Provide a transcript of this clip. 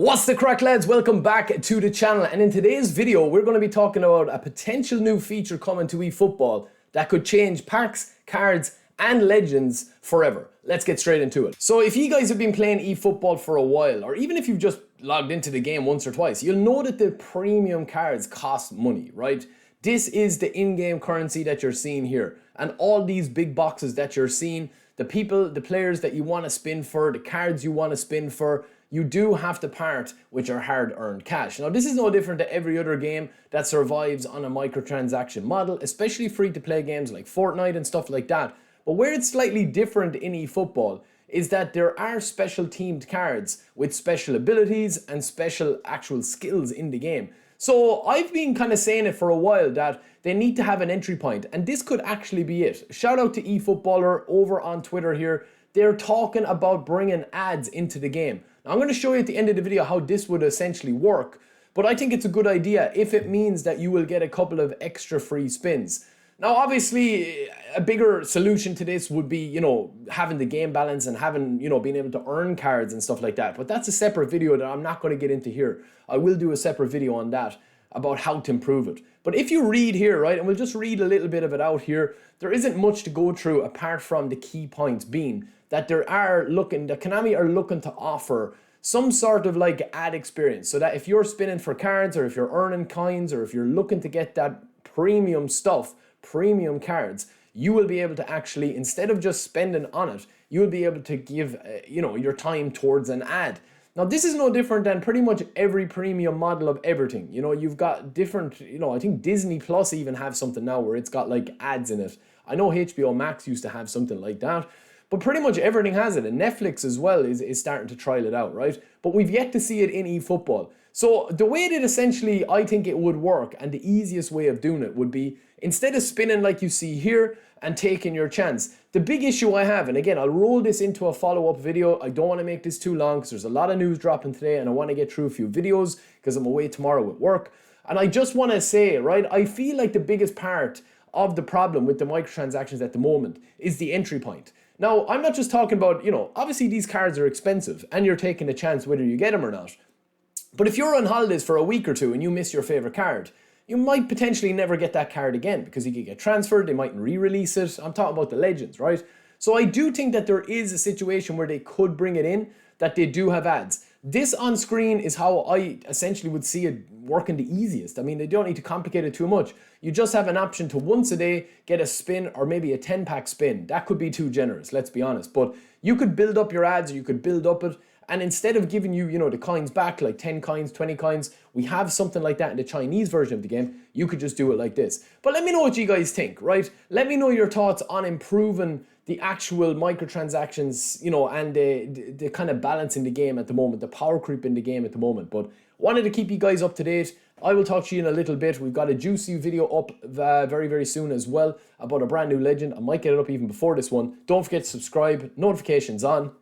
What's the crack, lads? Welcome back to the channel, and in today's video we're going to be talking about a potential new feature coming to eFootball that could change packs, cards and legends forever. Let's get straight into it. So if you guys have been playing eFootball for a while, or even if you've just logged into the game once or twice, you'll know that the premium cards cost money, right? This is the in-game currency that you're seeing here, and all these big boxes that you're seeing, the players that you want to spin for, the cards you want to spin for, you do have to part with your hard-earned cash. Now, this is no different to every other game that survives on a microtransaction model, especially free-to-play games like Fortnite and stuff like that. But where it's slightly different in eFootball is that there are special themed cards with special abilities and special actual skills in the game. So I've been kind of saying it for a while that they need to have an entry point, and this could actually be it. Shout out to eFootballer over on Twitter here. They're talking about bringing ads into the game. Now, I'm going to show you at the end of the video how this would essentially work, but I think it's a good idea if it means that you will get a couple of extra free spins. Now, obviously, a bigger solution to this would be, having the game balance and having, being able to earn cards and stuff like that. But that's a separate video that I'm not going to get into here. I will do a separate video on that about how to improve it. But if you read here, right, and we'll just read a little bit of it out here, there isn't much to go through apart from the key points being that Konami are looking to offer some sort of like ad experience, so that if you're spinning for cards, or if you're earning coins, or if you're looking to get that premium stuff, premium cards, you will be able to actually, instead of just spending on it, you will be able to give your time towards an ad. Now, this is no different than pretty much every premium model of everything. You've got different, I think Disney Plus even have something now where it's got like ads in it. I know HBO Max used to have something like that, but pretty much everything has it, and Netflix as well is starting to trial it out, right? But we've yet to see it in eFootball. So the way that essentially I think it would work, and the easiest way of doing it would be, instead of spinning like you see here and taking your chance, the big issue I have, and again, I'll roll this into a follow-up video. I don't want to make this too long because there's a lot of news dropping today, and I want to get through a few videos because I'm away tomorrow at work. And I just want to say, right, I feel like the biggest part of the problem with the microtransactions at the moment is the entry point. Now, I'm not just talking about, obviously these cards are expensive and you're taking a chance whether you get them or not. But if you're on holidays for a week or two and you miss your favorite card, you might potentially never get that card again because you could get transferred, they might re-release it. I'm talking about the legends, right? So I do think that there is a situation where they could bring it in, that they do have ads. This on screen is how I essentially would see it working the easiest. I mean, they don't need to complicate it too much. You just have an option to once a day get a spin, or maybe a 10-pack spin. That could be too generous, let's be honest. But you could build up your ads, or you could build up it, and instead of giving you, the coins back, like 10 coins, 20 coins, we have something like that in the Chinese version of the game. You could just do it like this. But let me know what you guys think, right? Let me know your thoughts on improving the actual microtransactions, and the kind of balance in the game at the moment, the power creep in the game at the moment. But wanted to keep you guys up to date. I will talk to you in a little bit. We've got a juicy video up very, very soon as well about a brand new legend. I might get it up even before this one. Don't forget to subscribe, notifications on.